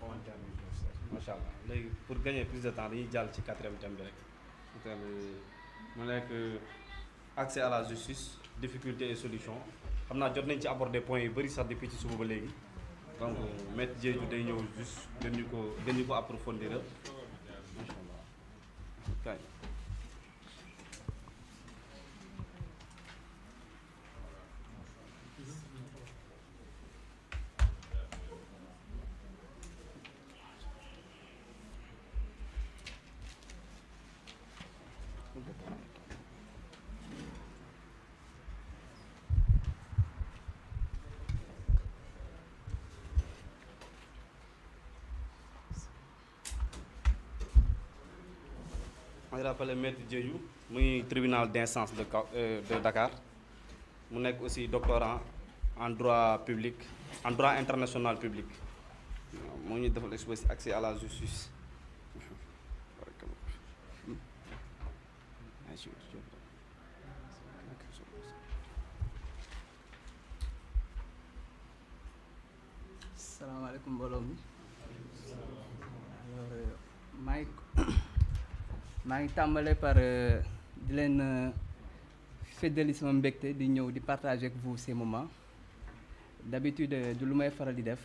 commentaire bi macha allah léegi pour gagner plus de temps dañuy jàll ci quatrième thème bi rek mu nekk accès à la justice difficulté et solution xam naa jot nañ ci aborder points yu bëri sax depuis ci suba ba léegi donc maître Diédhiou day ñëw juste gën ñu ko approfondir macha allah kay. Je rappelle maître Diédhiou muy tribunal d'instance de Dakar mu nekk aussi doctorant en droit public en droit international public moo ñu defal exposé accès à la justice. salaamaaleykum mbooloo mi alors maa ngi tàmbale par di leen feddali sama mbégte di ñëw di partager avec vous ces moments d'habitude du lu may faral di def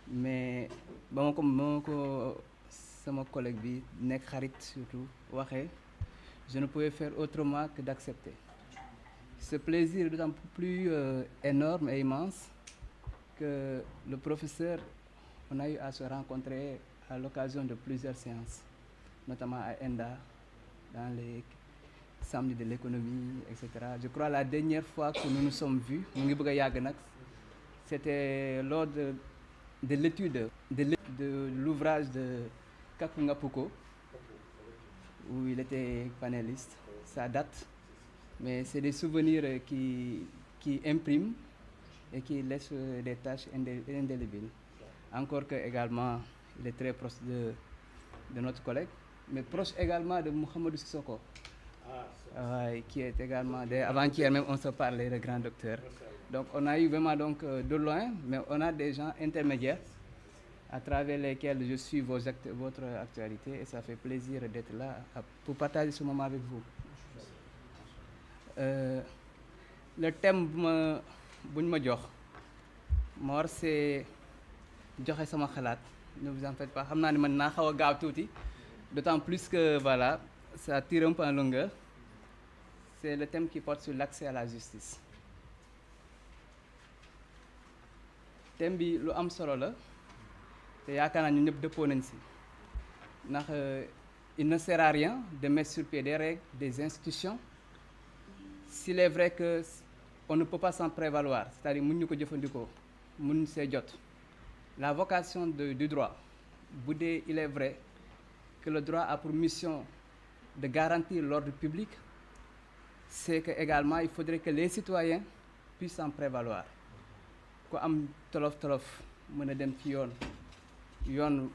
mais ba ma ko sama collègue bi nekk xarit surtout waxee je ne pouvais faire autrement que d'accepter ce plaisir est d'autant plus énorme et immense que le professeur, on a eu à se rencontrer à l'occasion de plusieurs séances, notamment à ENDA, dans les samedis de l'économie, etc. Je crois la dernière fois que nous nous sommes vus, c'était lors de l'étude de l'ouvrage de Kakunga Puko, où il était panéliste. Ça date, mais c'est des souvenirs qui impriment et qui laisse des tâches indélébiles. Encore que également, il est très proche de notre collègue, mais proche également de Mohamedou Sissoko, qui est également, avant-hier même on se parlait, le grand docteur. Donc on a eu vraiment de loin, mais on a des gens intermédiaires à travers lesquels je suis votre actualité et ça fait plaisir d'être là pour partager ce moment avec vous. Le thème buñ ma jox Mor c'est joxe sama xalaat ne vous en faites pas xam naa ne man naa xaw a gaaw tuuti d'autant plus que voilà ça tire un peu en longueur. C'est le thème qui porte sur l'accès à la justice. Thème bi lu am solo la te yaakaar naa ñu ñëpp dëppoo nañ si ndax il ne sert à rien de mettre sur pied des règles, des institutions s'il est vrai que on ne peut pas s'en prévaloir, c'est-à-dire mun ñu ko jëfandikoo mun see jot. La vocation du droit, bu dee il est vrai que le droit a pour mission de garantir l'ordre public, c'est que également il faudrait que les citoyens puissent s'en prévaloir. Ku am tolof mën a dem ci yoon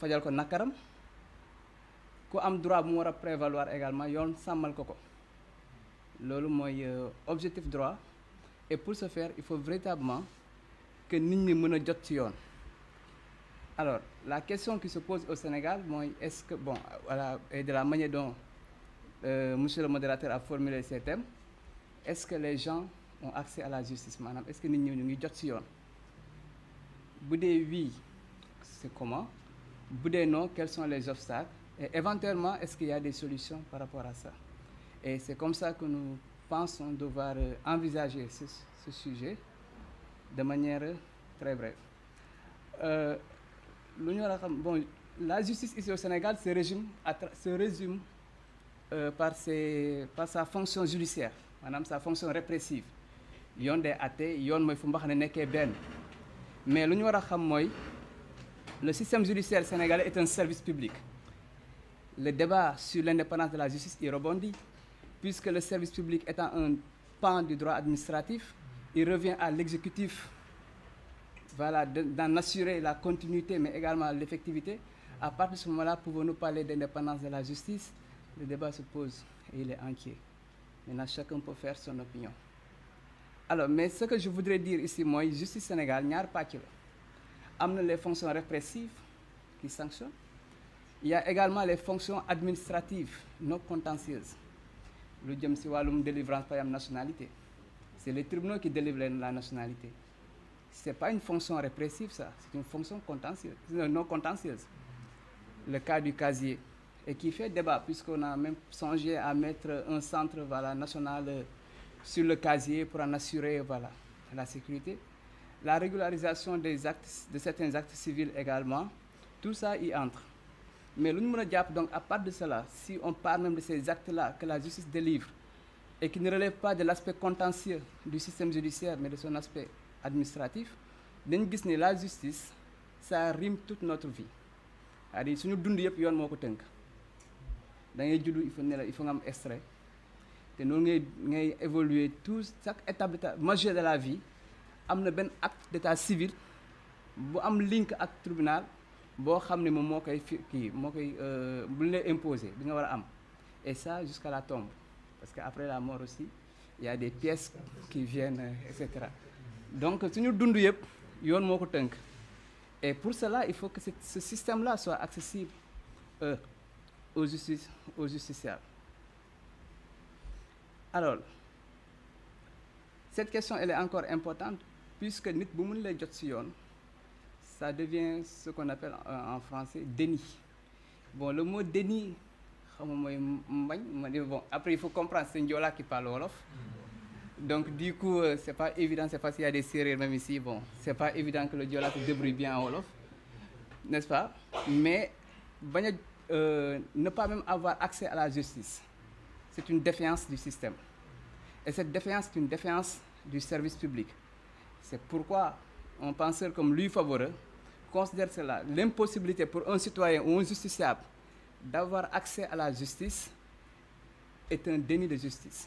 fajal ko nakaram, ku am droit bu mu war a prévaloir également yoon sàmmal ko. Loolu mooy objectif droit. Et pour ce faire, il faut véritablement que nit ñi mën a jot ci yoon. Alors, la question qui se pose au Sénégal, mooy est-ce que, bon, voilà, et de la manière dont monsieur le modérateur a formulé ces thèmes, est-ce que les gens ont accès à la justice maanaam est-ce que nit ñi ñu ngi jot ci yoon? Bu dee oui, c'est comment? Bu dee non, quels sont les obstacles? Et éventuellement, est-ce qu'il y a des solutions par rapport à ça? Et c'est comme ça que nous pensons devoir envisager ce sujet de manière très brève. Bon, la justice ici au Sénégal se résume par sa fonction judiciaire, maanaam sa fonction répressive. Yoon day àtte, yoon mooy fu mbaxane nekkee benn. Mais lu ñu war a xam mooy le système judiciaire sénégalais est un service public. Le débat sur l'indépendance de la justice y rebondit, puisque le service public étant un pan du droit administratif, il revient à l'exécutif, voilà, d'en assurer la continuité, mais également l'effectivité. À partir de ce moment-là, pouvons-nous parler d'indépendance de la justice? Le débat se pose et il est entier. Maintenant, chacun peut faire son opinion. Alors, mais ce que je voudrais dire ici, moi, justice Sénégal, ñaar pàcc la. am na les fonctions répressives qui sanctionnent. Il y a également les fonctions administratives non contentieuses lu jëm ci wàllum délivrance par exemple nationalité c'est les tribunaux qui délivrent la nationalité c'est pas une fonction répressive ça c'est une fonction contentieuse non contentieuse le cas du casier et qui fait débat puisqu'on a même songé à mettre un centre voilà national sur le casier pour en assurer voilà la sécurité la régularisation des actes de certains actes civils également tout ça y entre mais lu ñu mën a jàpp donc à part de cela si on parle même de ces actes-là que la justice délivre et qui ne relèvent pas de l'aspect contentieux du système judiciaire mais de son aspect administratif dañu gis ni la justice ça rime toute notre vie c'est-à-dire suñu dund yëpp yoon moo ko tënk da ngay juddu il faut nga am extrait te noonu ngay évoluer chaque étape d'état majeur de la vie am na benn acte d'état civil bu am link ak tribunal boo xam ne moom moo koy bu lay imposer bi nga war a am et ça jusqu'à la tombe parce que après la mort aussi il y a des pièces qui viennent et cetera donc suñu dund yëpp yoon moo ko tënk et pour cela il faut que ce système-là soit accessible aux justiciables alors cette question elle est encore importante puisque nit bu mën lay jot ci yoon ça devient ce qu'on appelle en français déni bon le mot déni xam nga mooy mbañ ma ne bon après il faut comprendre c'est Joola qui parle wolof donc du coup c'est pas évident c'est parce qu'il y a des Sérères même ici bon c'est pas évident que le Joola se débrouille bien en wolof n'est-ce pas mais bañ a ne pas même avoir accès à la justice c'est une défiance du système et cette défiance c'est une défiance du service public c'est pourquoi un penseur comme Louis Favoreux considère cela l'impossibilité pour un citoyen ou un justiciable d'avoir accès à la justice est un déni de justice.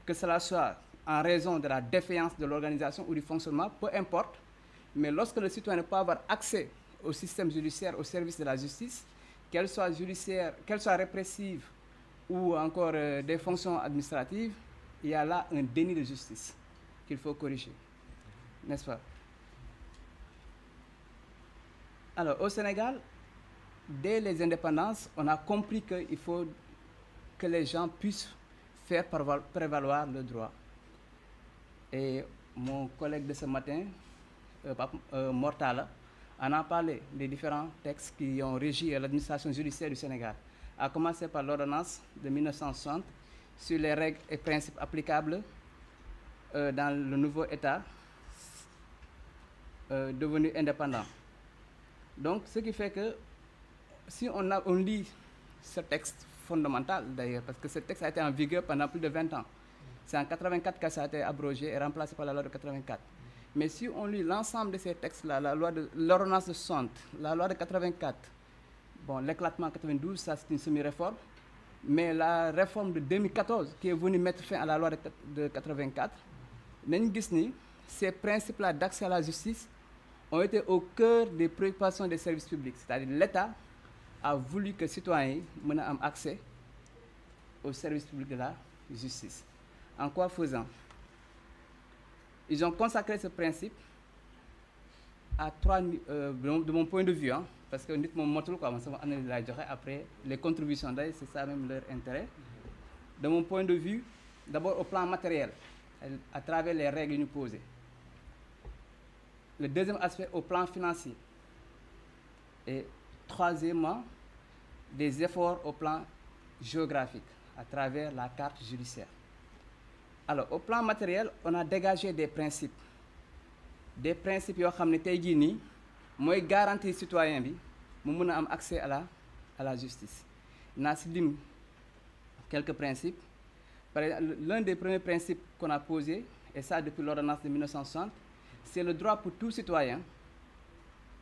Que cela soit en raison de la défaillance de l'organisation ou du fonctionnement, peu importe, mais lorsque le citoyen ne peut avoir accès au système judiciaire, au service de la justice, qu'elle soit judiciaire, qu'elle soit répressive ou encore des fonctions administratives, il y a là un déni de justice qu'il faut corriger. N'est-ce pas? Alors, au Sénégal, dès les indépendances, on a compris qu'il faut que les gens puissent faire prévaloir le droit. Et mon collègue de ce matin, Mortala, en a parlé des différents textes qui ont régi l'administration judiciaire du Sénégal, à commencer par l'ordonnance de 1960 sur les règles et principes applicables dans le nouveau État devenu indépendant. Donc, ce qui fait que si on lit ce texte fondamental d'ailleurs, parce que ce texte a été en vigueur pendant plus de 20 ans, c'est en 84 que ça a été abrogé et remplacé par la loi de 84. Mais si on lit l'ensemble de ces textes-là, l'ordonnance de 60, la loi de 84, bon, l'éclatement 92, ça c'est une semi-réforme, mais la réforme de 2014 qui est venue mettre fin à la loi de 84, nañu gis ni ces principes-là d'accès à la justice ont été au cœur des préoccupations des services publics. C'est-à-dire l'État a voulu que citoyens yi mën a am accès au service public de la justice. En quoi faisant? Ils ont consacré ce principe à trois de mon point de vue, hein, parce que nit moom motul quoi man sama analyse laay joxe après les contributions d'ailleurs c'est ça même leur intérêt. De mon point de vue, d'abord au plan matériel, à travers les règles yu ñu posées. Le deuxième aspect au plan financier. Et troisièmement, des efforts au plan géographique, à travers la carte judiciaire. Alors, au plan matériel, on a dégagé des principes. Des principes yoo xam ne tey jii nii mooy garantir citoyen bi mu mën a am accès à la justice. Naa si lim quelques principes. Par exemple, l'un des premiers principes qu'on a posé, et ça depuis l'ordonnance de 1960, c'est le droit pour tout citoyen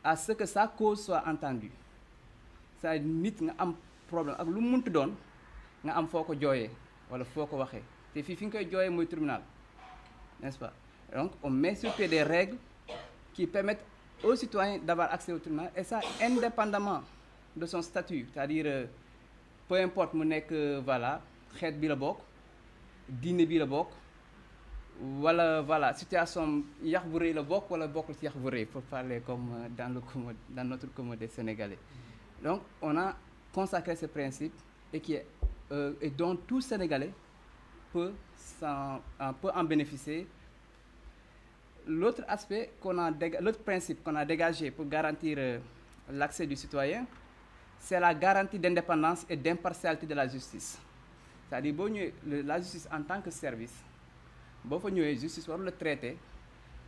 à ce que sa cause soit entendue. C'est-à-dire nit nga am problème ak lu mu munti doon nga am foo ko jooyee wala foo ko waxee te fii fi nga koy jooyee mooy tribunal, n'est-ce pas? Donc on met sur pied des règles qui permettent aux citoyens d'avoir accès au tribunal et ça indépendamment de son statut, c'est-à-dire peu importe mu nekk voilà xeet bi la bokk, diine bi la bokk wala voilà situation yax bu rëy la bokk wala bokkul ci yax bu rëy pour parler comme dans notre commode sénégalais. Donc on a consacré ce principe et dont tout Sénégalais peut en bénéficier. L'autre aspect l'autre principe qu'on a dégagé pour garantir l'accès du citoyen, c'est la garantie d'indépendance et d'impartialité de la justice. C'est-à-dire la justice en tant que service boo fa ñëwee justice warul la traiter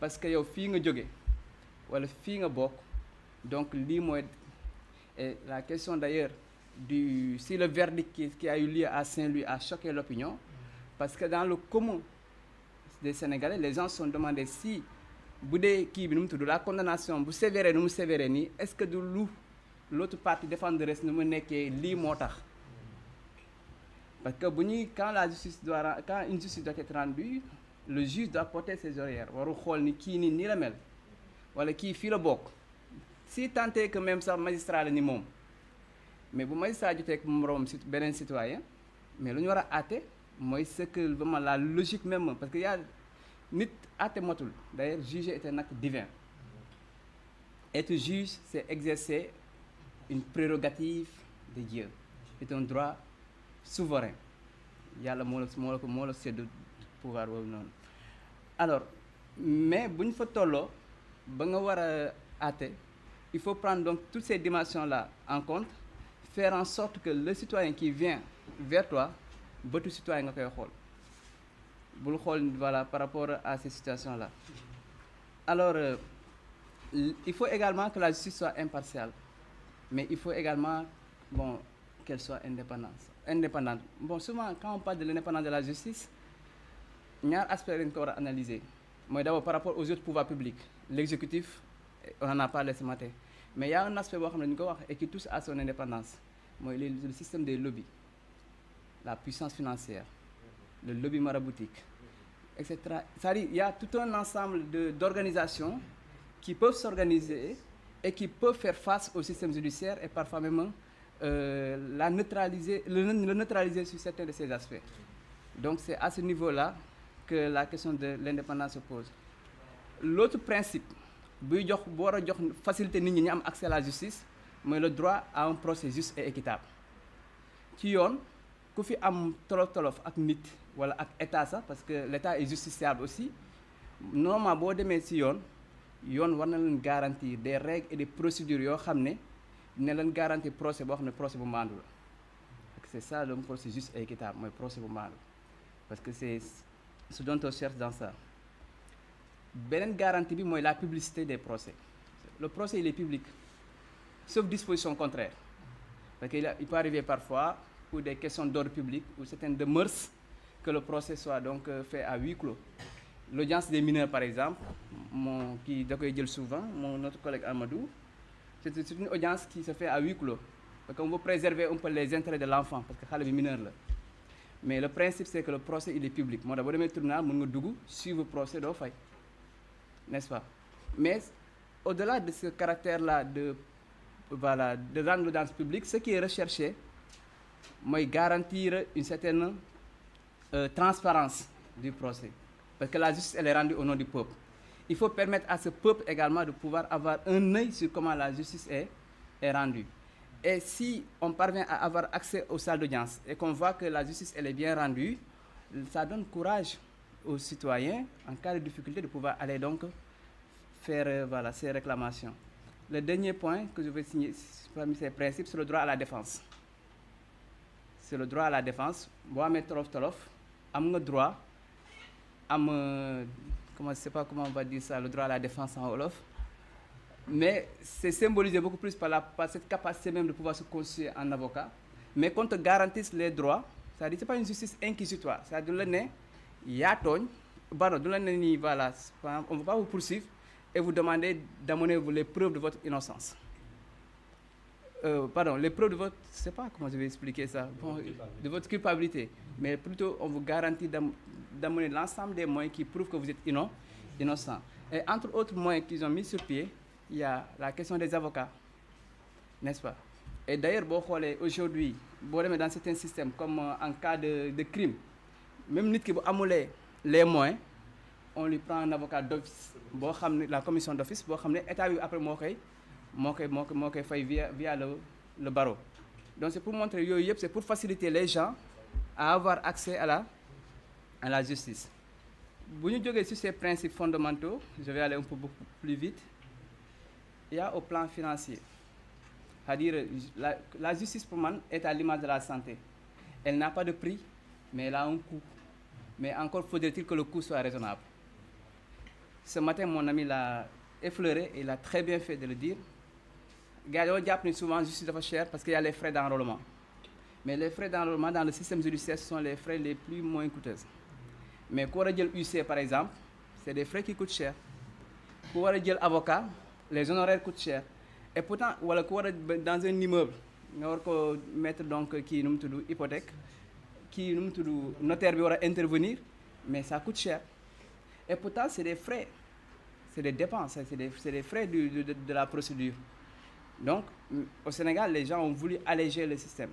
parce que yow fii nga jóge wala fii nga bokk. Donc lii mooy la question d'ailleurs si le verdict qui a eu lieu à Saint-Louis a choqué l'opinion, parce que dans le commun des Sénégalais, les gens se sont demandé si bu dee kii bi nu mu tudd la condamnation bu sévère nu mu sévère nii, est-ce que du l'autre partie défenderesse nu mu nekkee lii moo tax. Parce que quand une justice doit être rendue, le juge doit porter ses horaires waru xool ni kii nii la mel wala kii fii la bokk, si tant est que même sax magistrat la ni moom. Mais bu magistrat jotee ak moroom beneen citoyen, mais lu ñu war a àtte mooy ce que vraiment la logique même, parce que nit àtte motul. D'ailleurs juger est un acte divin. Être juge, c'est exercer une prérogative de Dieu, c'est un droit souverain. Yàlla moo la sédd pouvoir boobu noonu. Alors mais bu ñu fa tolloo ba nga war a àtte, il faut prendre donc toutes ces dimensions-là en compte, faire en sorte que le citoyen qui vient vers toi, bëtu citoyen nga koy xool, bul xool voilà par rapport à ces situations-là. Alors il faut également que la justice soit impartiale, mais il faut également qu'elle soit indépendante. Bon, souvent quand on parle de l'indépendance de la justice, ñaar aspect lañ ko war a analyser. Mooy d'abord par rapport aux autres pouvoirs publics, l'exécutif, on en a parlé ce matin, mais il y a un aspect boo xam ne ñu ko wax et qui touche à son indépendance, mooy le système des lobbies, la puissance financière, le lobby maraboutique, etc. C'est-à-dire il y a tout un ensemble d'organisations qui peuvent s'organiser et qui peuvent faire face au système judiciaire et parfois même le neutraliser sur certains de ces aspects. Donc c'est à ce niveau-là que la question de l'indépendance se pose. L'autre principe buy jox bu war a jox facilité nit ñi ñu am accès à la justice mooy le droit à un procès juste et équitable. Ci yoon ku fi am tolof ak nit wala ak état sax, parce que l'état est justiciable aussi, normalement boo demee ci yoon war na leen garantir des règles et des procédures yoo xam ne dina leen garantir procès boo xam ne procès bu maandu la. C'est ça le procès juste et équitable, mooy procès bu maandu, parce que c'est ce dont on cherche dans ça. Beneen garantie bi mooy la publicité des procès. Le procès il est public, sauf disposition contraire, parce qu'il peut arriver parfois pour des questions d'ordre public ou certaines de mœurs que le procès soit donc fait à huis clos. L'audience des mineurs par exemple, qui da koy jël souvent, notre collègue Amadou, c'est une audience qui se fait à huis clos, parce qu'on veut préserver un peu les intérêts de l'enfant, parce que xale bi mineur la. Mais le principe c'est que le procès il est public, moo tax boo demee tribunal mën nga dugg suivre procès doo fay, n'est-ce pas? Mais au-delà de ce caractère-là de rendre l'audience publique, ce qui est recherché mooy garantir une certaine transparence du procès, parce que la justice elle est rendue au nom du peuple. Il faut permettre à ce peuple également de pouvoir avoir un œil sur comment la justice est rendue. Et si on parvient à avoir accès aux salles d'audience et qu'on voit que la justice elle est bien rendue, ça donne courage aux citoyens en cas de difficulté de pouvoir aller donc faire ces réclamations. Le dernier point que je vais signer parmi ces principes, c'est le droit à la défense. C'est le droit à la défense. Boo amee tolof am nga droit je sais pas comment on va dire ça, le droit à la défense en wolof, mais c'est symbolisé beaucoup plus par cette capacité même de pouvoir se constituer en avocat, mais qu'on te garantisse les droits. C'est-à-dire c'est pas une justice inquisitoire, c'est-à-dire du la ne yaa tooñ, du la ne nii voilà, on ne va pas vous poursuivre et vous demander d'amener les preuves de votre innocence. Les preuves de votre, je sais pas comment je vais expliquer ça, de votre culpabilité, mais plutôt on vous garantit d'amener l'ensemble des moyens qui prouvent que vous êtes innocent. Et entre autres moyens qu'ils ont mis sur pied, il y a la question des avocats, n'est-ce pas? Et d'ailleurs, aujourd'hui, dans certains systèmes, comme en cas de crime, même nit ki bu amulee les moyens, on lui prend un avocat d'office la commission d'office boo xam ne état bi après moo koy fay via le barreau. Donc c'est pour montrer yooyu yëpp, c'est pour faciliter les gens à avoir accès à la justice. Bu ñu jógee sur ces principes fondamentaux, je vais aller un peu beaucoup plus vite. Il y a au plan financier, c'est-à-dire la justice pour moi est à l'image de la santé. Elle n'a pas de prix, mais elle a un coût. Mais encore faudrait-il que le coût soit raisonnable. Ce matin, mon ami l'a effleuré et il a très bien fait de le dire. Gars yi jàpp ni souvent justice dafa cher parce qu'il y a les frais d'enrôlement. Mais les frais d'enrôlement dans le système judiciaire, ce sont les frais les plus moins coûteux. Mais ku war a jël UC par exemple, c'est des frais qui coûtent cher. Ku war a jël avocat, les honoraires coûtent cher. Et pourtant wala ku war a dans un immeuble nga war ko mettre donc kii nu mu tudd hypothèque, kii nu mu tudd notaire bi war a intervenir, mais ça coûte cher. Et pourtant c'est des frais, c'est des dépenses, c'est des frais de la procédure. Donc au Sénégal, les gens ont voulu alléger le système.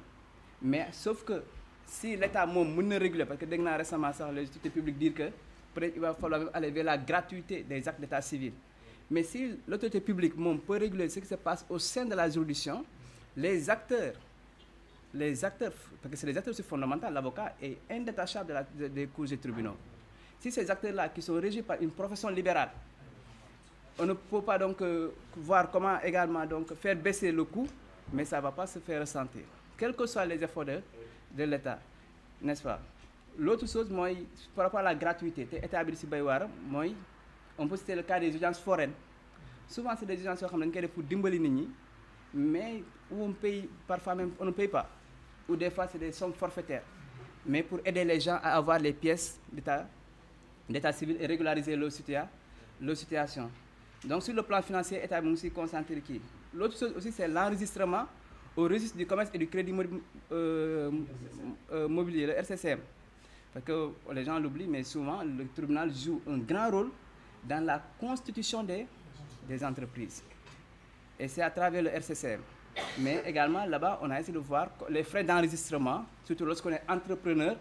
Mais sauf que si l'État moom mën na réguler, parce que dégg naa récemment sax les autorités publiques dire que peut-être il va falloir même aller vers la gratuité des actes d'état civil. Mais si l'autorité publique moom peut réguler ce qui se passe au sein de la juridiction, les acteurs, parce que c'est les acteurs fondamentaux, l'avocat est indétachable des cours et tribunaux. Si ces acteurs-là qui sont régis par une profession libérale, on ne peut pas donc voir comment également donc faire baisser le coût, mais ça ne va pas se faire ressentir, quels que soient les efforts de l'État, n'est-ce pas? L'autre chose, moi, par rapport à la gratuité, on peut citer le cas des audiences foraines. Souvent, c'est des audiences pour dimbali nit ñi, mais où on paye, parfois même on ne paye pas. Ou des fois, c'est des sommes forfaitaires. Mais pour aider les gens à avoir les pièces d'état civil et régulariser leur situation. Donc, sur le plan financier, l'État est aussi concentré qui. L'autre chose aussi, c'est l'enregistrement au registre du commerce et du crédit mobilier, le RCCM. Parce que les gens l'oublient, mais souvent, le tribunal joue un grand rôle dans la constitution des entreprises. Et c'est à travers le RCCM. Mais également, là-bas, on a essayé de voir les frais d'enregistrement, surtout lorsqu'on est entrepreneur,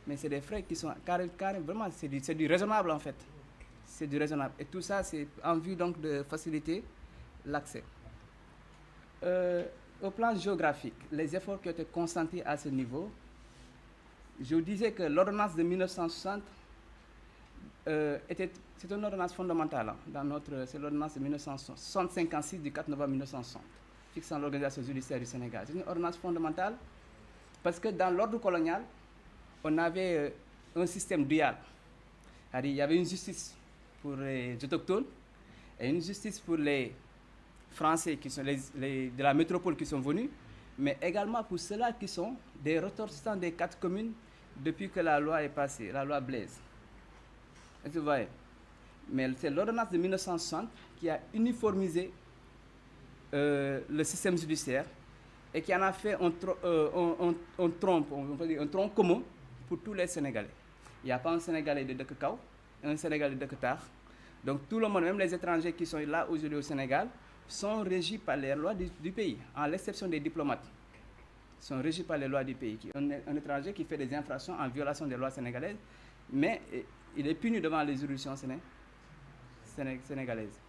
mais c'est des frais qui sont carrément, vraiment, c'est du raisonnable en fait. C'est du raisonnable. Et tout ça, c'est en vue donc de faciliter l'accès. Au plan géographique, les efforts qui ont été consentis à ce niveau, je vous disais que l'ordonnance de 1960 c'est une ordonnance fondamentale. C'est l'ordonnance de 1956 du 4 novembre 1960, fixant l'organisation judiciaire du Sénégal. C'est une ordonnance fondamentale parce que dans l'ordre colonial, on avait un système dual. C'est-à-dire, il y avait une justice pour les autochtones et une justice pour les Français qui sont de la métropole qui sont venus, mais également pour ceux-là qui sont des ressortissants des 4 communes depuis que la loi est passée, la loi Blaise. Est-ce que vous voyez? Mais c'est l'ordonnance de 1960 qui a uniformisé le système judiciaire et qui en a fait un tronc commun pour tous les Sénégalais. Il n'y a pas un Sénégalais de Dekakao, un Sénégalais de Deketar. Donc tout le monde, même les étrangers qui sont là aujourd'hui au Sénégal, sont régis par les lois du pays, à l'exception des diplomates. Sont régis par les lois du pays. Un étranger qui fait des infractions en violation des lois sénégalaises, mais il est puni devant les juridictions sénégalaises.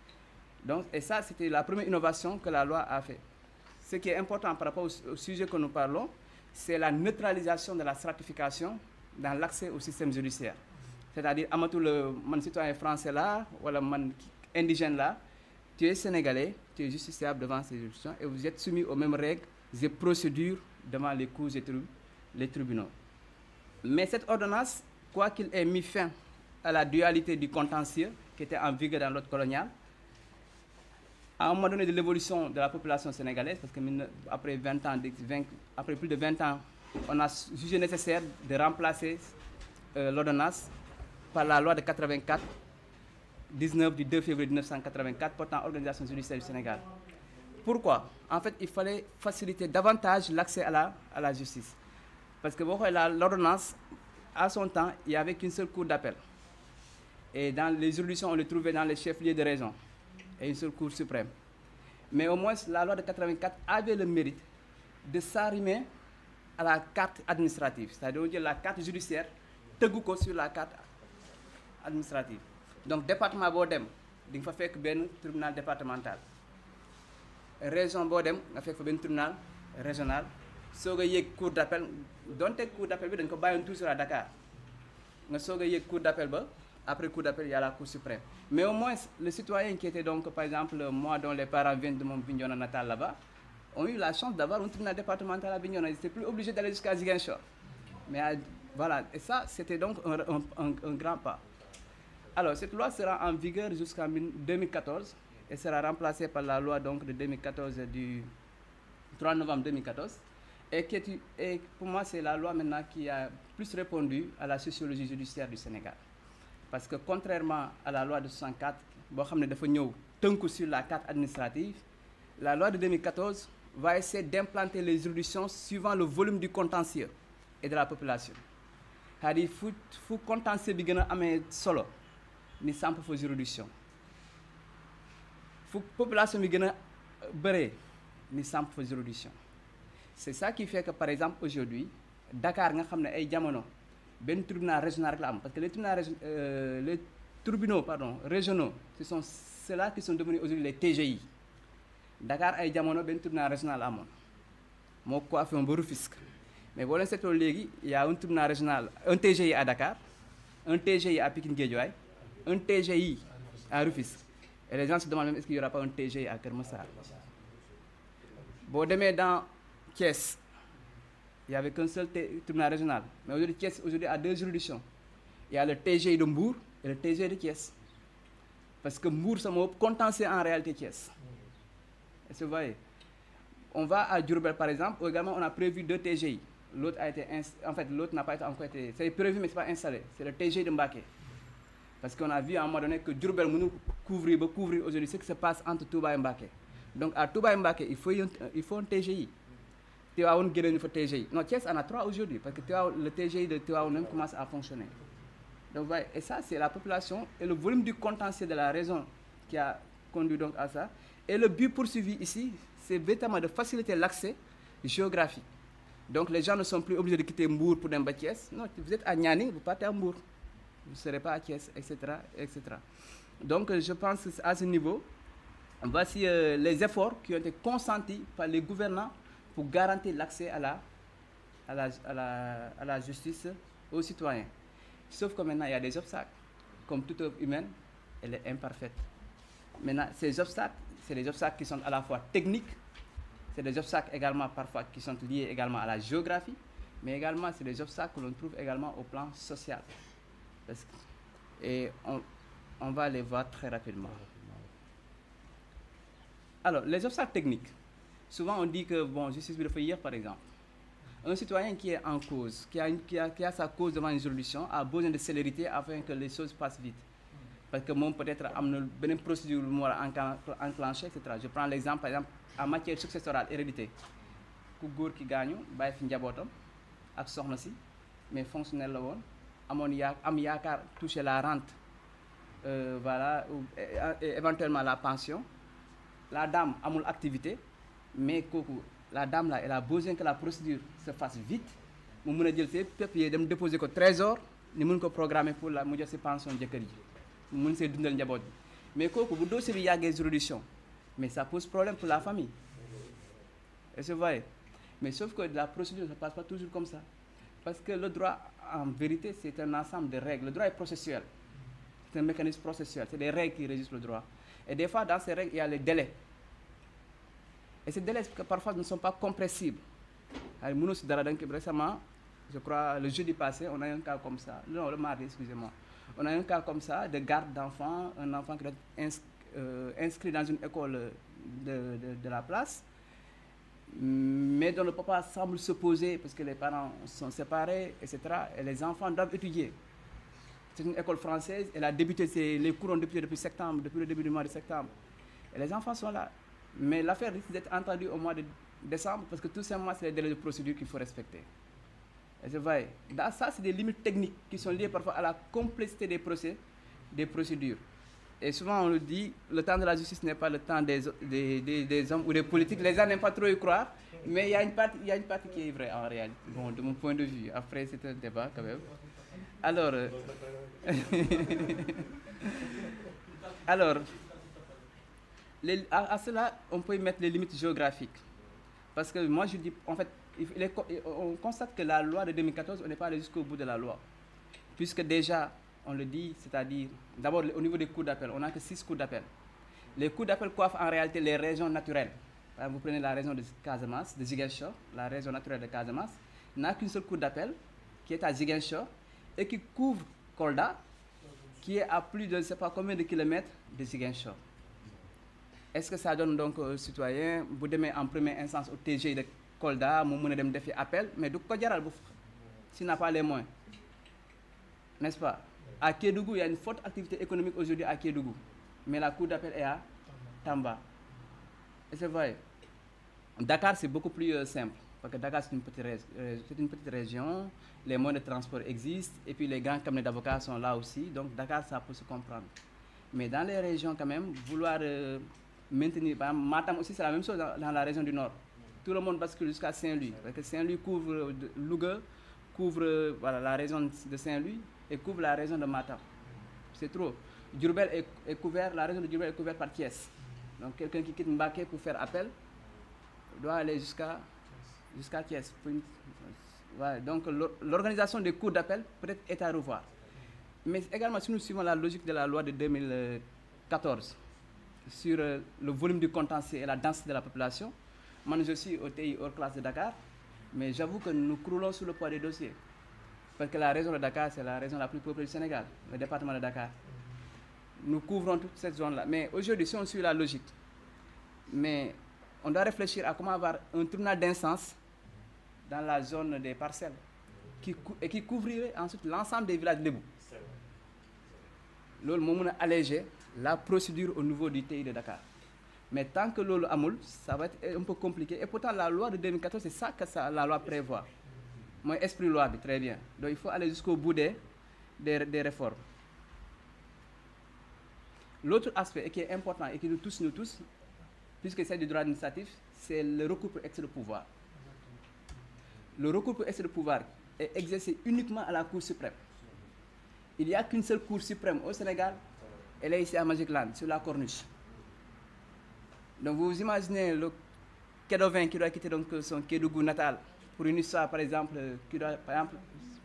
Donc, et ça, c'était la première innovation que la loi a fait. Ce qui est important par rapport au sujet que nous parlons, c'est la neutralisation de la stratification dans l'accès au système judiciaire. C'est-à-dire, amatou le citoyen français là, ou le indigène là, tu es sénégalais, tu es justiciable devant ces juridictions et vous êtes soumis aux mêmes règles et procédures devant les cours et les tribunaux. Mais cette ordonnance, quoi qu'il ait mis fin à la dualité du contentieux qui était en vigueur dans l'ordre colonial, à un moment donné de l'évolution de la population sénégalaise, parce que après plus de 20 ans, on a jugé nécessaire de remplacer l'ordonnance par la loi de 84, 19 du 2 février 1984 portant organisation judiciaire du Sénégal. Pourquoi? En fait, il fallait faciliter davantage l'accès à la justice. Parce que l'ordonnance, à son temps, il n'y avait qu'une seule cour d'appel. Et dans les juridictions, on le trouvait dans les chefs-lieux de région. Et une seule cour suprême. Mais au moins, la loi de 84 avait le mérite de s'arrimer à la carte administrative. C'est-à-dire la carte judiciaire, tegouko sur la carte administrative. Donc département boo dem di nga fa fekk benn tribunal départemental région boo dem nga fekk fa benn tribunal régional soog a yéeg cour d'appel donte cour d'appel bi dañ ko bàyyoon toujours à Dakar nga soog a yéeg cour d'appel ba après cour d'appel il y a la cour suprême mais au moins les citoyens qui étaient donc par exemple moi dont les parents viennent de mon Bignona natal là-bas ont eu la chance d'avoir un tribunal départemental à Bignona. Ils n'étaient plus obligés d'aller jusqu'à Ziguinchor. Mais voilà, et ça c'était donc un grand pas. Alors cette loi sera en vigueur jusqu'en 2014 et sera remplacée par la loi donc de 2014 du 3 novembre 2014 et pour moi c'est la loi maintenant qui a plus répondu à la sociologie judiciaire du Sénégal. Parce que contrairement à la loi de 64 boo xam ne dafa ñëw tënku sur la carte administrative, la loi de 2014 va essayer d'implanter les juridictions suivant le volume du contentieux et de la population. C'est-à-dire fu contentieux bi gën a amee solo ni samp fa juridiction fu population bi gën a bëree ni samp fa juridiction. C'est ça qui fait que par exemple aujourd'hui Dakar nga xam ne ay jamono benn tribunal régional rek la am parce que les tribunaux régionaux ce sont ceux-là qui sont devenus aujourd'hui les TGI. Dakar ay jamono benn tribunal régional amoon moo ko affaire ba Rufisque mais boo leen seetloo léegi il y a un tribunal régional un TGI à Dakar un TGI à Pikine Guédiawaye un TGI à Rufisque et les gens se demandent même est-ce qu'il y aura pas un TGI à Keur Massar. Boo demee dans Thiès il y avait qu'un seul tribunal régional mais aujourd'hui Thiès a 2 juridictions. Il y a le TGI de Mbour et le TGI de Thiès parce que Mbour ça moo contentieux en réalité Thiès. Est-ce que vous voyez? On va à Diourbel par exemple, également on a prévu 2 TGI. L'autre a été l'autre n'a pas été encore été, c'est prévu mais c'est pas installé. C'est le TGI de Mbacké. Parce qu'on a vu à un moment donné que Diourbel mënul couvrir aujourd'hui ce qui se passe entre Touba et Mbacké. Donc à Touba et Mbacké, il faut un TGI. Tivaouane génne ñu fa TGI. Non, Thiès en a 3 aujourd'hui parce que le TGI de Tivaouane même commence à fonctionner. Donc vous voyez, et ça c'est la population et le volume du contentieux de la raison qui a conduit donc à ça. Et le but poursuivi ici, c'est véritablement de faciliter l'accès géographique. Donc les gens ne sont plus obligés de quitter Mbour pour dem ba Thiès. Non, vous êtes à Nianing, vous partez à Mbour. Vous ne serez pas à Thiès, etc., etc. Donc je pense qu'à ce niveau, voici les efforts qui ont été consentis par les gouvernants pour garantir l'accès à la justice aux citoyens. Sauf que maintenant, il y a des obstacles. Comme toute œuvre humaine, elle est imparfaite. Maintenant, ces obstacles, c'est des obstacles qui sont à la fois techniques, c'est des obstacles également parfois qui sont liés également à la géographie, mais également c'est des obstacles que l'on trouve également au plan social. Et on va les voir très rapidement. Alors, les obstacles techniques. Souvent on dit que, bon, justice bi dafa yéex par exemple. Un citoyen qui est en cause, qui a sa cause devant une juridiction, a besoin de célérité afin que les choses passent vite. Parce que moom peut-être am na beneen procédure bu mu war a enclencher et cetera. Je prends l'exemple par exemple en matière successorale hérédité ku góor ki gaañu bàyyi fi njabootam ak soxna si mais fonctionnaire la woon am yaakaar toucher la rente voilà et éventuellement la pension. La dame amul activité mais kooku la dame là elle a besoin que la procédure se fasse vite mu mën a jël ses papiers dem déposer ko trésor ni mën ko programmer pour la mu jot si pension jëkkër ji mu mën see dundal njaboot bi mais kooku bu dossier bi yàggee juridiction mais ça pose problème pour la famille. Est-ce que vous voyez? Mais sauf que la procédure ne se passe pas toujours comme ça parce que le droit en vérité c'est un ensemble de règles. Le droit est processuel, c'est un mécanisme processuel, c'est des règles qui régissent le droit et des fois dans ces règles il y a les délais et ces délais parfois ne sont pas compressibles. Mënoo si dara donc récemment je crois le jeudi passé on a eu un cas comme ça, non le mardi excusez-moi, on a eu un cas comme ça de garde d'enfant, un enfant qui doit être inscrit dans une école de la place mais dont le papa semble s'opposer parce que les parents sont séparés etc. et les enfants doivent étudier. C'est une école française, elle a débuté, les cours ont débuté depuis septembre, depuis le début du mois de septembre. Et les enfants sont là. Mais l'affaire risque d'être entendue au mois de décembre parce que tout simplement, c'est les délais de procédure qu'il faut respecter. Et je vois, dans ça, c'est des limites techniques qui sont liées parfois à la complexité des procédures. Et souvent, on le dit, le temps de la justice n'est pas le temps des hommes ou des politiques. Les gens n'aiment pas trop y croire, mais il y a une partie qui est vraie en réalité. Bon, de mon point de vue. Après, c'est un débat quand même. Alors, Alors, à cela, on peut y mettre les limites géographiques. Parce que moi, je dis, en fait, on constate que la loi de 2014, on n'est pas allé jusqu'au bout de la loi. Puisque déjà, on le dit, c'est-à-dire, d'abord, au niveau des cours d'appel, on n'a que 6 cours d'appel. Les cours d'appel coiffent en réalité les régions naturelles. Par exemple, vous prenez la région de Casamance, de Ziguinchor, la région naturelle de Casamance, n'a qu'une seule cour d'appel, qui est à Ziguinchor, et qui couvre Kolda, qui est à plus de je ne sais pas combien de kilomètres de Ziguinchor. Est-ce que ça donne donc aux citoyens, vous demandez en première instance au TGI de Kolda, vous pouvez dem défi appel, mais du coup, s'il n'a pas les moyens. N'est-ce pas? À Kédougou, il y a une forte activité économique aujourd'hui à Kédougou, mais la cour d'appel est à Tamba. Et c'est vrai. Dakar, c'est beaucoup plus simple, parce que Dakar, c'est une petite région, les moyens de transport existent, et puis les grands cabinets d'avocats sont là aussi, donc Dakar, ça peut se comprendre. Mais dans les régions, quand même, vouloir maintenir, Matam aussi, c'est la même chose dans la région du Nord. Tout le monde bascule jusqu'à Saint-Louis, parce que Saint-Louis couvre Louga, couvre voilà, la région de Saint-Louis, et couvre la région de Matam. C'est trop. Diourbel est couvert, la région de Diourbel est couverte par Thiès. Donc quelqu'un qui quitte Mbaké pour faire appel doit aller jusqu'à Thiès. Ouais, donc l'organisation des cours d'appel peut-être est à revoir. Mais également, si nous suivons la logique de la loi de 2014 sur le volume du contentieux et la densité de la population, moi je suis au TI hors classe de Dakar, mais j'avoue que nous croulons sous le poids des dossiers. Parce que la région de Dakar, c'est la région la plus peuplée du Sénégal, le département de Dakar. Nous couvrons toute cette zone-là. Mais aujourd'hui, si on suit la logique, mais on doit réfléchir à comment avoir un tribunal d'instance dans la zone des parcelles et qui couvrirait ensuite l'ensemble des villages lébou. L'ol m'a allégé la procédure au niveau du TI de Dakar. Mais tant que l'ol amoul, ça va être un peu compliqué. Et pourtant, la loi de 2014, c'est ça que la loi prévoit. Moi, esprit loi, très bien. Donc il faut aller jusqu'au bout des réformes. L'autre aspect qui est important et qui nous touche, puisque c'est du droit administratif, c'est le recours pour excès de pouvoir. Le recours pour excès de pouvoir est exercé uniquement à la Cour suprême. Il n'y a qu'une seule Cour suprême au Sénégal, elle est ici à Magic Land, sur la Corniche. Donc vous imaginez le Kédovin qui doit quitter donc son Kédougou natal pour une histoire, par exemple, par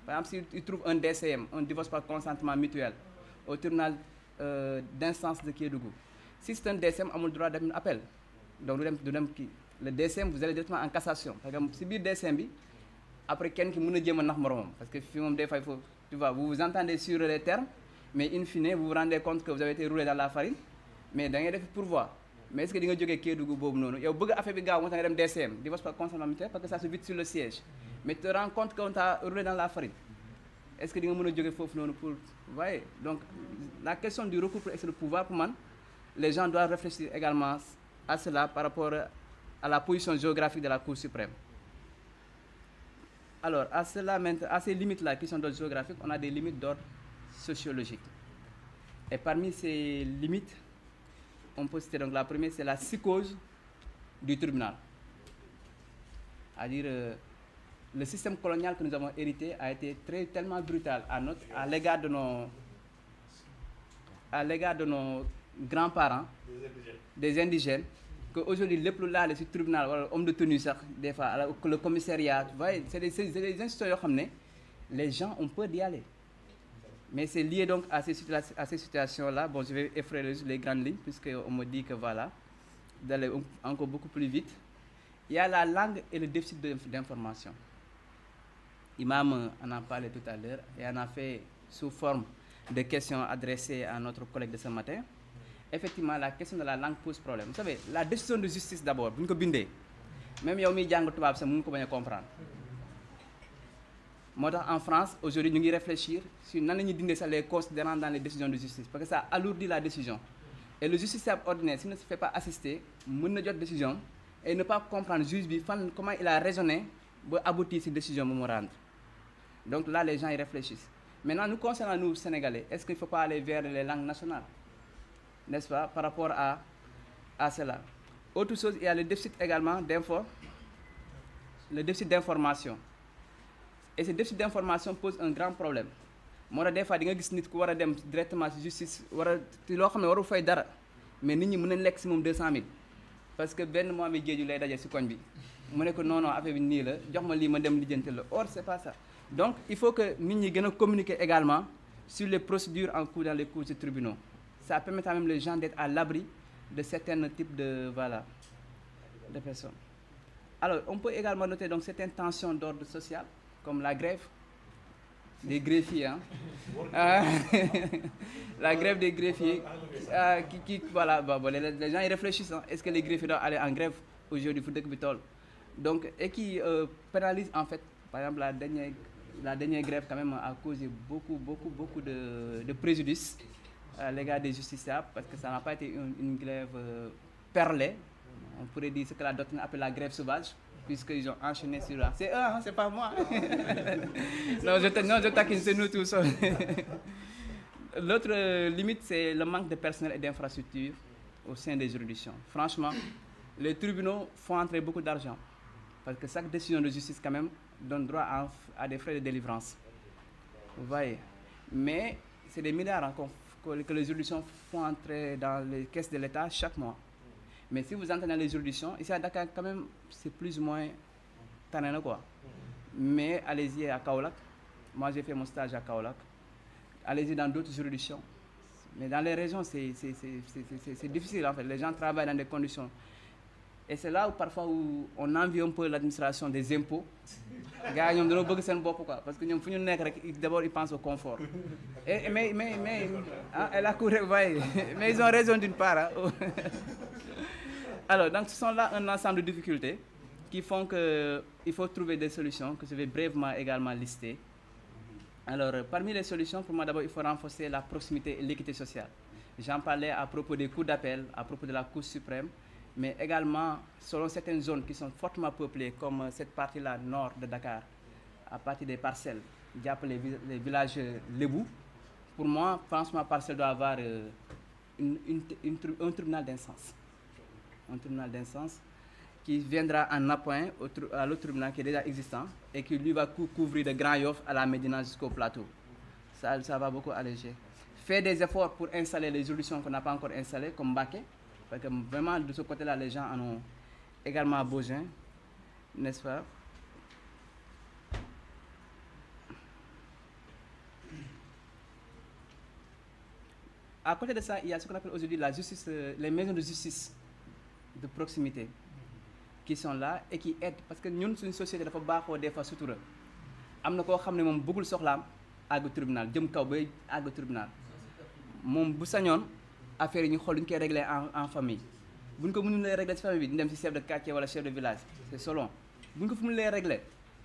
exemple s'il trouve un DCM, un divorce par consentement mutuel, au tribunal d'instance de Kédougou. Si c'est un DCM, on a le droit d'un appel. Donc le DCM, vous allez directement en cassation. Par exemple, si le DCM, après quelqu'un qui peut dire parce que des fois, tu vois, vous vous entendez sur les termes, mais in fine, vous vous rendez compte que vous avez été roulé dans la farine, mais vous avez fait pourvoi. Mais est-ce que vous avez Kédougou bobu non? Vous avez fait un DCM, divorce par consentement mutuel, parce que ça se vit sur le siège. Mais tu te rends compte qu'on t'a roulé dans la farine. Est-ce que vous avez fait pour... Vous voyez? Donc, la question du recours pour excès de pouvoir, pour moi, les gens doivent réfléchir également à cela par rapport à la position géographique de la Cour suprême. Alors, à ces limites-là qui sont d'ordre géographique, on a des limites d'ordre sociologique. Et parmi ces limites, on peut citer donc la première, c'est la psychose du tribunal. C'est-à-dire, le système colonial que nous avons hérité a été tellement brutal à l'égard de nos grands-parents, des indigènes, qu'aujourd'hui, le plus là, le tribunal, homme de tenue, des fois, le commissariat, c'est des institutions, les gens ont peur d'y aller. Mais c'est lié donc à ces situations-là. Bon, je vais effleurer les grandes lignes, puisqu'on me dit que voilà, d'aller encore beaucoup plus vite. Il y a la langue et le déficit d'information. Imam en a parlé tout à l'heure et en a fait sous forme de questions adressées à notre collègue de ce matin. Effectivement, la question de la langue pose problème. Vous savez, la décision de justice d'abord, vous ne même si vous ne pouvez pas comprendre. En France, aujourd'hui, nous réfléchir sur les considérants dans les décisions de justice, parce que ça alourdit la décision. Et le justiciable ordinaire, s'il ne se fait pas assister, il peut prendre décision et ne pas comprendre le juge comment il a raisonné pour aboutir à cette décision pour me rendre. Donc là, les gens y réfléchissent. Maintenant, nous concernant nous, Sénégalais, est-ce qu'il ne faut pas aller vers les langues nationales? N'est-ce pas, par rapport à cela? Autre chose, il y a le déficit également le déficit d'information. Et ce déficit d'information pose un grand problème. moo tax des fois di nga gis nit ku war a dem directement ci justice war a loo xam ne warul fay dara mais nit ñi mën nañ lekk ci moom 200 000 parce que benn mois mi géeju lay daje ci koñ bi mu ne ko non non affaire bi nii la jox ma lii ma dem lijjanti la or c'est pas ça donc il faut que nit ñi gën a communiquer également sur les procédures en cours dans les cours et tribunaux ça permet quand même les gens d'être à l'abri de certains types de voilà de personnes. Alors on peut également noter donc certaines tensions d'ordre social comme la grève des greffiers hein. La grève des greffiers qui voilà bon, les gens ils réfléchissent hein. Est-ce que les greffiers doivent aller en grève aujourd'hui fu dëkk bi toll donc et qui pénalise en fait par exemple la dernière grève quand même a causé beaucoup de préjudice à l'égard des justiciables parce que ça n'a pas été une grève perlée. On pourrait dire ce que la doctrine appelle la grève sauvage, puisqu'ils ont enchaîné sur la... C'est eux, hein, c'est pas moi. non, je taquine, c'est nous tous. L'autre limite, c'est le manque de personnel et d'infrastructures au sein des juridictions. Franchement, les tribunaux font entrer beaucoup d'argent, parce que chaque décision de justice, quand même, donne droit à des frais de délivrance. Vous voyez. Mais c'est des milliards hein, que les juridictions font entrer dans les caisses de l'État chaque mois. Mais si vous entrez dans les juridictions, ici à Dakar, quand même, c'est plus ou moins tannant, quoi. Mais allez-y à Kaolack. Moi, j'ai fait mon stage à Kaolack. Allez-y dans d'autres juridictions. Mais dans les régions, c'est difficile, en fait. Les gens travaillent dans des conditions. Et c'est là où, parfois, où on envie un peu l'administration des impôts. Les gars, ils ont besoin de quoi. Parce que d'abord, ils pensent au confort. Mais ils ont raison d'une part. Hein. Alors, donc, ce sont là un ensemble de difficultés qui font qu'il faut trouver des solutions que je vais brièvement également lister. Alors, parmi les solutions, pour moi, d'abord, il faut renforcer la proximité et l'équité sociale. J'en parlais à propos des cours d'appel, à propos de la Cour suprême, mais également, selon certaines zones qui sont fortement peuplées, comme cette partie-là, nord de Dakar, à partir des parcelles, les villages Lebou. Pour moi, franchement, parcelle doit avoir un tribunal d'instance. Un tribunal d'instance qui viendra en appoint à l'autre tribunal qui est déjà existant et qui lui va couvrir de Grand Yoff à la Médina jusqu'au plateau. Ça va beaucoup alléger. Faire des efforts pour installer les juridictions qu'on n'a pas encore installées, comme Baké, parce que vraiment de ce côté-là, les gens en ont également besoin, n'est-ce pas? À côté de ça, il y a ce qu'on appelle aujourd'hui la justice, les maisons de justice de proximité qui sont là et qui aident parce que ñun suñu société dafa baaxoo des fois sutura am na koo xam ne moom bëggul soxlaam àgg tribunal jëm kaw bay àgg tribunal moom bu sañoon affaire yi ñu xool ñu koy régler en famille bu ñu ko mënulee régler ci famille bi ñu dem ci chef de quartier wala chef de village c'est selon bu ñu ko fu mënulee régler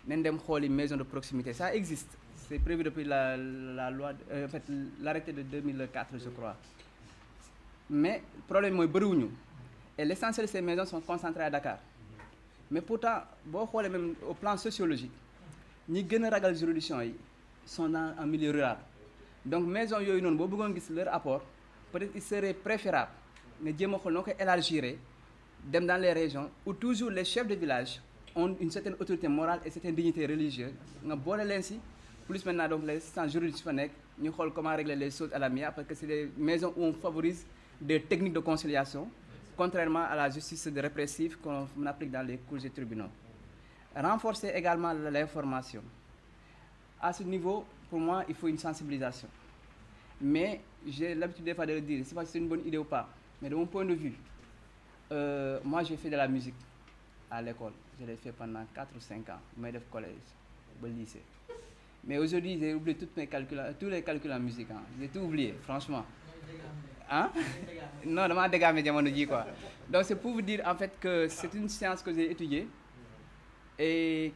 nañ dem xooli maison de proximité ça existe c'est prévu depuis la loi en fait l'arrêté de 2004 je crois mais problème mooy bëriwuñu et l'essentiel de ces maisons sont concentrées à Dakar mais pourtant boo xoolee même au plan sociologique ñi gën a ragal juridiction yi sont en milieu rural donc maison yooyu noonu boo bëggoon gis leur apport peut-être il serait préférable nga jéem a xool noo koy élargir dem dans les régions où toujours les chefs de village ont une certaine autorité morale et certaine dignité religieuse nga boole leen si plus maintenant donc les instances juridiques fa nekk ñu xool comment régler les choses à l'amiable parce que c'est des maisons où on favorise des techniques de conciliation contrairement à la justice répressive qu'on applique dans les cours et tribunaux. Renforcer également l'information. À ce niveau, pour moi, il faut une sensibilisation. Mais j'ai l'habitude des fois de le dire, je ne sais pas si c'est une bonne idée ou pas, mais de mon point de vue, moi j'ai fait de la musique à l'école. Je l'ai fait pendant 4 ou 5 ans, mais de collège, au lycée. Mais aujourd'hui, j'ai oublié tous les calculs en musique. Hein. J'ai tout oublié, franchement. Hein? Non, demain dégamé quoi. Donc c'est pour vous dire en fait que c'est une science que j'ai étudiée et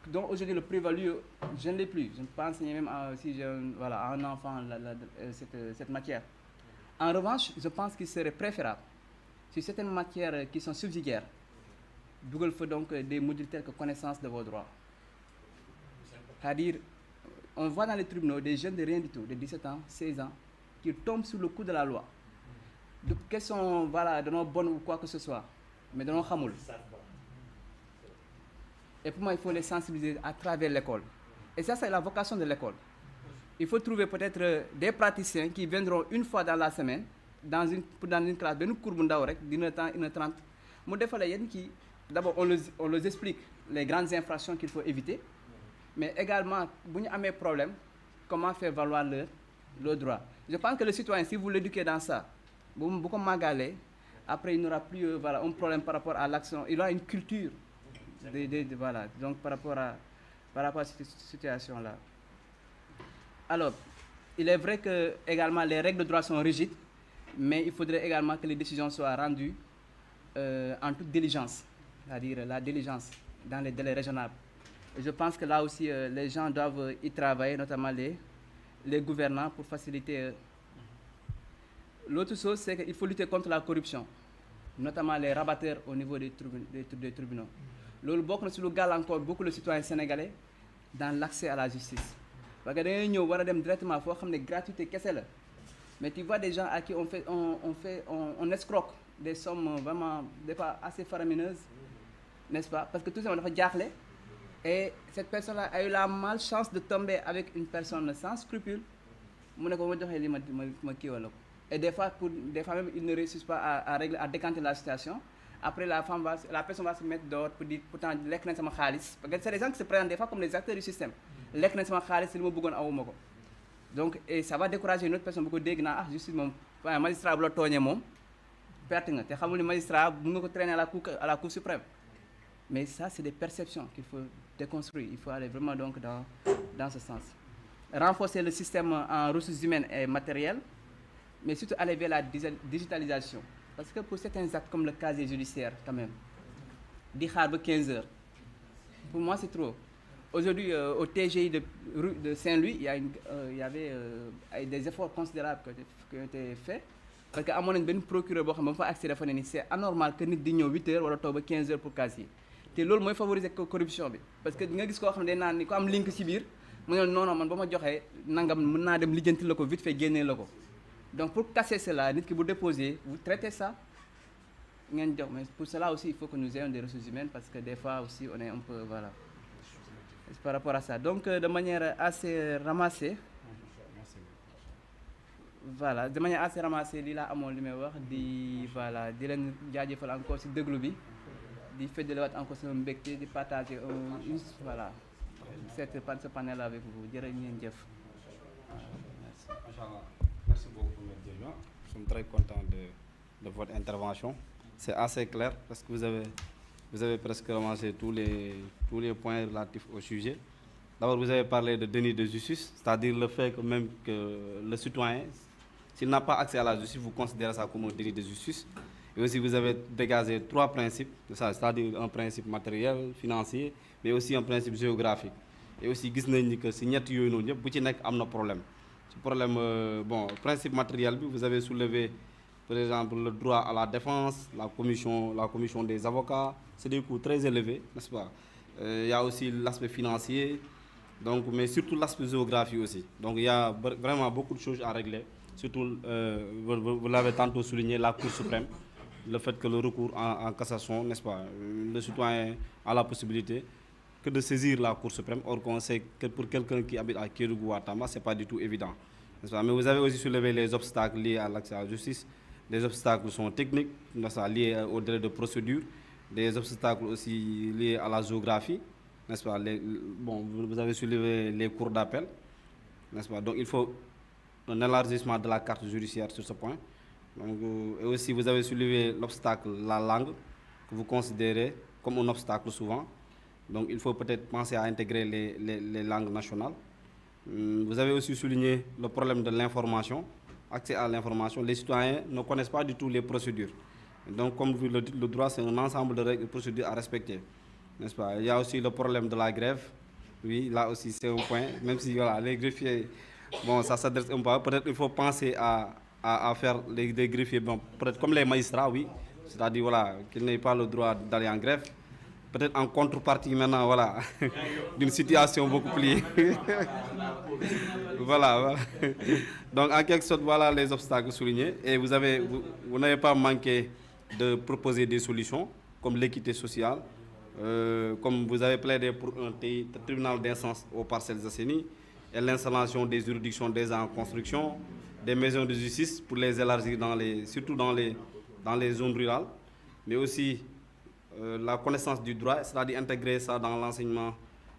donc aujourd'hui le plus-value, je ne l'ai plus. Je ne peux pas enseigner même si j'ai un enfant cette matière. En revanche, je pense qu'il serait préférable sur certaines matières qui sont subsidiaires, Google fait donc des modules tels que connaissance de vos droits. C'est-à-dire, on voit dans les tribunaux des jeunes de rien du tout, de 17 ans, 16 ans, qui tombent sous le coup de la loi. De questions, voilà, de nos bonnes ou quoi que ce soit, mais de nos khamoul. Et pour moi, il faut les sensibiliser à travers l'école. Et ça, c'est la vocation de l'école. il faut trouver peut-être des praticiens qui viendront une fois dans la semaine dans une classe benn cours bu ndaw rek d'1 temps 1h30 mu defalee yéen kii d'abord on les explique les grandes infractions qu'il faut éviter mais également bu ñu amee problème comment faire valoir leur droit. Je pense que le citoyen si vous l'éduquez dans ça bu ko màggalee après il n'aura plus voilà un problème par rapport à l'action, il aura une culture voilà donc par rapport à cette situation là. Alors il est vrai que également les règles de droit sont rigides mais il faudrait également que les décisions soient rendues en toute diligence, c'est-à-dire la diligence dans les délais raisonnables. Et je pense que là aussi les gens doivent y travailler, notamment les gouvernants pour faciliter. L'autre chose c'est qu'il faut lutter contre la corruption, notamment les rabatteurs au niveau des tribunaux. Loolu bokk na ci lu gàllankoor beaucoup le citoyen sénégalais dans l'accès à la justice. Parce que da ngay ñëw war a dem directement foo xam ne gratuité kese la mais tu vois des gens à qui on escroque des sommes vraiment des fois assez faramineuses, n'est-ce pas? Parce que tout simplement dafa jaaxle et cette personne-là a eu la malchance de tomber avec une personne sans scrupule mu ne ko ma joxee li ma kiiwal la ko et des fois même ils ne réussissent pas à régler, à décanter la situation. Après la personne va se mettre dehors pour dire pourtant lekk nañ sama xaalis parce que c'est des gens qui se présentent des fois comme les acteurs du système. Lekk nañ sama xaalis li ma bëggoon awuma ko. Donc et ça va décourager une autre personne bu ko dégg naa justice moom waaye magistrat bu la tooñee moom perte nga te xamul ni magistrat bu nga ko traîner à la cour suprême. Mais ça c'est des perceptions qu'il faut déconstruire, il faut aller vraiment donc dans ce sens. Renforcer le système en ressources humaines et matérielles mais surtout aller vers la digitalisation. Parce que pour certains actes comme le casier judiciaire quand même di xaar ba 15 heures pour moi c'est trop. Aujourd'hui au TGI de Saint-Louis il y avait des efforts considérables qui ont été faits parce que amoon nañ benn procureur boo xam ne ba mu fa accès dafa ne ni c'est anormal que nit di ñëw 8 heures wala toog ba 15 heures pour casier te loolu mooy favoriser corruption bi parce que nga gis koo xam ne day naan ni ko am link ci biir mu ne non man ba ma joxee nangam mën naa dem lijjanti la ko vite fait génnee la ko. Donc pour casser cela, nit ki bu déposer, vous traitez ça, mais pour cela aussi il faut que nous ayons des ressources humaines parce que des fois aussi on est un peu voilà. C'est par rapport à ça. Donc de manière assez ramassée, voilà, de manière assez ramassée lii laa amoon li may wax di voilà di leen jaajëfal encore ci déglu bi di feddaliwaat encore sama mbégte di partager voilà ce panel avec vous jërë ngeen jëf. Merci beaucoup, M. Diédiou. Nous sommes très contents de votre intervention. C'est assez clair parce que vous avez presque ramassé tous les points relatifs au sujet. D'abord, vous avez parlé de déni de justice, c'est-à-dire le fait que même que le citoyen, s'il n'a pas accès à la justice, vous considérez ça comme un déni de justice. Et aussi, vous avez dégagé 3 principes, c'est-à-dire un principe matériel, financier, mais aussi un principe géographique. Et aussi, gis nañ ni que si ñett yooyu noonu yëpp bu ci nekk am na problème. Problème principe matériel bi vous avez soulevé par exemple le droit à la défense, la commission des avocats, c'est des coûts très élevés, n'est-ce pas? Il y a aussi l'aspect financier, donc mais surtout l'aspect géographique aussi. Donc il y a vraiment beaucoup de choses à régler, surtout vous l'avez tantôt souligné, la Cour suprême, le fait que le recours en cassation, n'est-ce pas? Le citoyen a la possibilité que de saisir la Cour suprême, or qu'on sait que pour quelqu'un qui habite à Kédougou ou à Tamba, c'est pas du tout évident. Mais vous avez aussi soulevé les obstacles liés à l'accès à la justice. Les obstacles sont techniques, liés au délai de procédure, des obstacles aussi liés à la géographie, n'est-ce pas? Vous avez soulevé les cours d'appel, n'est-ce pas? Donc il faut un élargissement de la carte judiciaire sur ce point. Donc, et aussi vous avez soulevé l'obstacle, la langue, que vous considérez comme un obstacle souvent. Donc il faut peut-être penser à intégrer les langues nationales. Vous avez aussi souligné le problème de l'information, accès à l'information. Les citoyens ne connaissent pas du tout les procédures. Donc comme vous le dites, le droit c'est un ensemble de règles et de procédures à respecter, n'est-ce pas? Il y a aussi le problème de la grève. Oui, là aussi c'est un point, même si voilà, les greffiers, ça s'adresse un peu. Peut-être il faut penser à faire des greffiers, peut-être comme les magistrats, oui, c'est-à-dire voilà, qu'ils n'aient pas le droit d'aller en grève. Peut-être en contrepartie maintenant, voilà, d'une situation beaucoup plus... voilà. Donc en quelque sorte, voilà les obstacles soulignés. Et vous n'avez pas manqué de proposer des solutions, comme l'équité sociale, comme vous avez plaidé pour un tribunal d'instance aux Parcelles Assainies, et l'installation des juridictions déjà en construction, des maisons de justice pour les élargir surtout dans les zones rurales, mais aussi la connaissance du droit, c'est-à-dire intégrer ça dans l'enseignement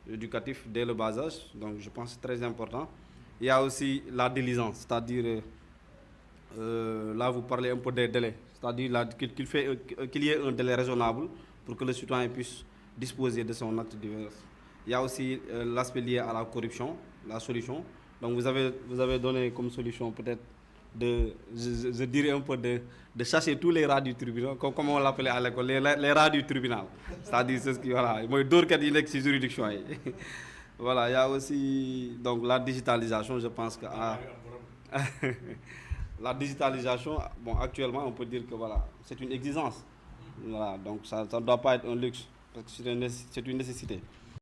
éducatif dès le bas âge. Donc je pense que c'est très important. Il y a aussi la diligence, c'est-à-dire, là vous parlez un peu des délais, c'est-à-dire qu'il y ait un délai raisonnable pour que le citoyen puisse disposer de son acte divers. Il y a aussi l'aspect lié à la corruption, la solution. Donc vous avez donné comme solution peut-être je dirais un peu de chasser tous les rats du tribunal, comme on l'appelait à l'école, les rats du tribunal. C'est-à-dire, c'est ce qui, voilà, moi, d'orchestre, il est juridiction. Voilà, il y a aussi donc, la digitalisation, je pense que... la digitalisation, bon, actuellement, on peut dire que voilà, c'est une exigence. Voilà, donc ça ne doit pas être un luxe, parce que c'est une nécessité.